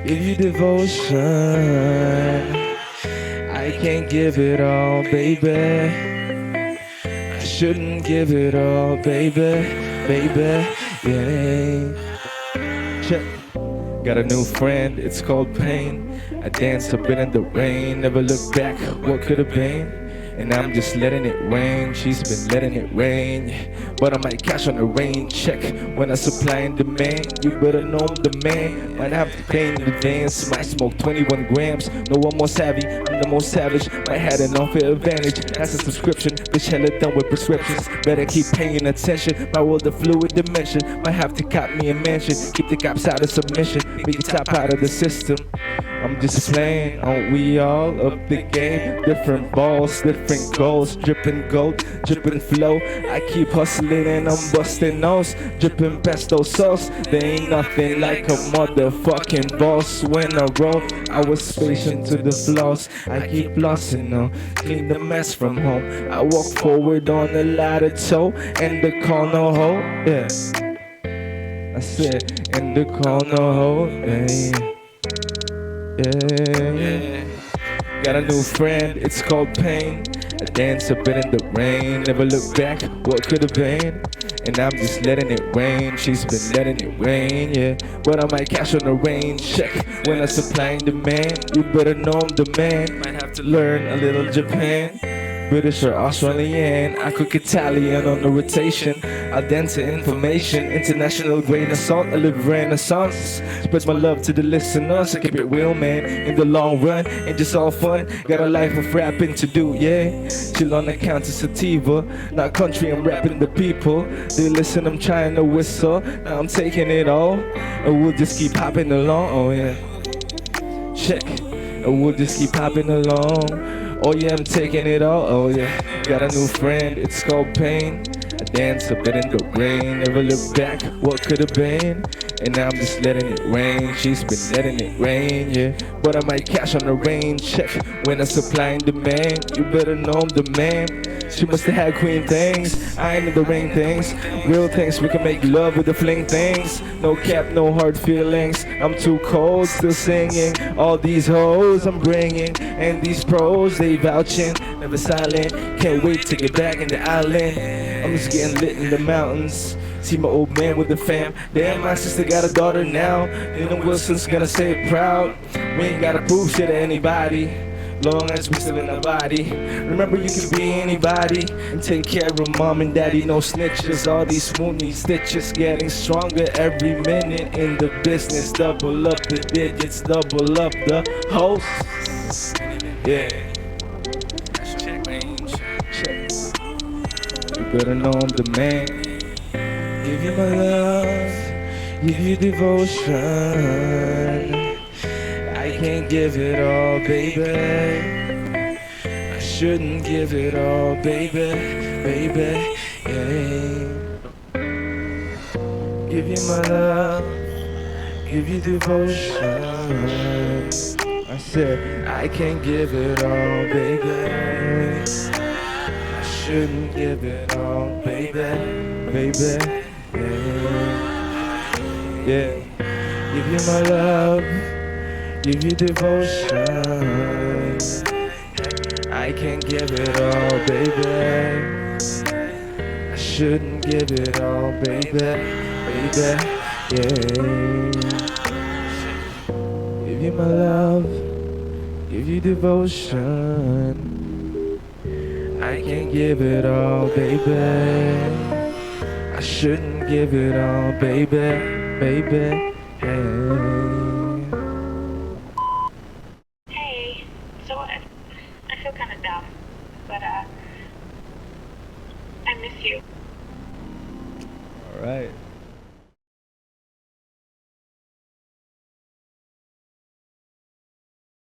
give you devotion. I can't give it all, baby. I shouldn't give it all, baby, baby, yeah. Check. Got a new friend, it's called pain. I dance a bit in the rain, never look back, what could have been? And I'm just letting it rain, she's been letting it rain. But I might cash on the rain check when I supply and demand. You better know I'm the man, might have to pay in advance. Might smoke 21 grams, no one more savvy, I'm the most savage. Might have an unfair advantage, that's a subscription. Bitch hella done with prescriptions, better keep paying attention. My world a fluid dimension, might have to cop me a mansion. Keep the cops out of submission, make it top out of the system. I'm just playing, aren't we all up the game? Different balls, different goals, dripping gold, dripping flow. I keep hustling and I'm busting nose, dripping pesto sauce. There ain't nothing like a motherfucking boss. When I roll, I was patient to the flaws. I keep flossing now, clean the mess from home. I walk forward on a ladder toe, and the corner hole, yeah. I said, in the corner hole, yeah. Yeah. Got a new friend, it's called pain. I dance a bit in the rain, never look back, what could have been? And I'm just letting it rain, she's been letting it rain, yeah. But I might cash on the rain check when I supply and demand. You better know I'm the man, might have to learn a little Japan. British or Australian, I cook Italian on the rotation. Al dente information, international grain of salt, I live renaissance. Spread my love to the listeners, I keep it real, man. In the long run, ain't just all fun. Got a life of rapping to do, yeah. Chill on the counter sativa, not country, I'm rapping the people. They listen, I'm trying to whistle, now I'm taking it all. And we'll just keep hopping along, oh yeah. Check, and we'll just keep hopping along. Oh yeah, I'm taking it all, oh yeah. Got a new friend, it's called pain. I dance a bit in the rain, never look back, what could have been? And now I'm just letting it rain, she's been letting it rain, yeah. But I might cash on the rain check when I supply and demand. You better know I'm the man. She must have had queen things, I ain't in the ring things. Real things, we can make love with the fling things. No cap, no hard feelings, I'm too cold, still singing. All these hoes I'm bringing, and these pros, they vouching. Never silent, can't wait to get back in the island. I'm just getting lit in the mountains. See my old man with the fam. Damn, my sister got a daughter now. Dylan Wilson's gonna stay proud. We ain't gotta prove shit to anybody, long as we still in our body. Remember, you can be anybody and take care of mom and daddy. No snitches, all these swoony stitches. Getting stronger every minute in the business. Double up the digits, double up the hosts. Yeah. Check. You better know I'm the man. Give you my love, give you devotion. I can't give it all, baby. I shouldn't give it all, baby, baby, yeah. Give you my love, give you devotion. I said, I can't give it all, baby. I shouldn't give it all, baby, baby, yeah. Give you my love, give you devotion. I can't give it all, baby. I shouldn't give it all, baby, baby, yeah. Give you my love, give you devotion. I can't give it all, baby. I shouldn't give it all, baby, baby, yeah. Hey, so I feel kind of dumb, but I miss you. All right.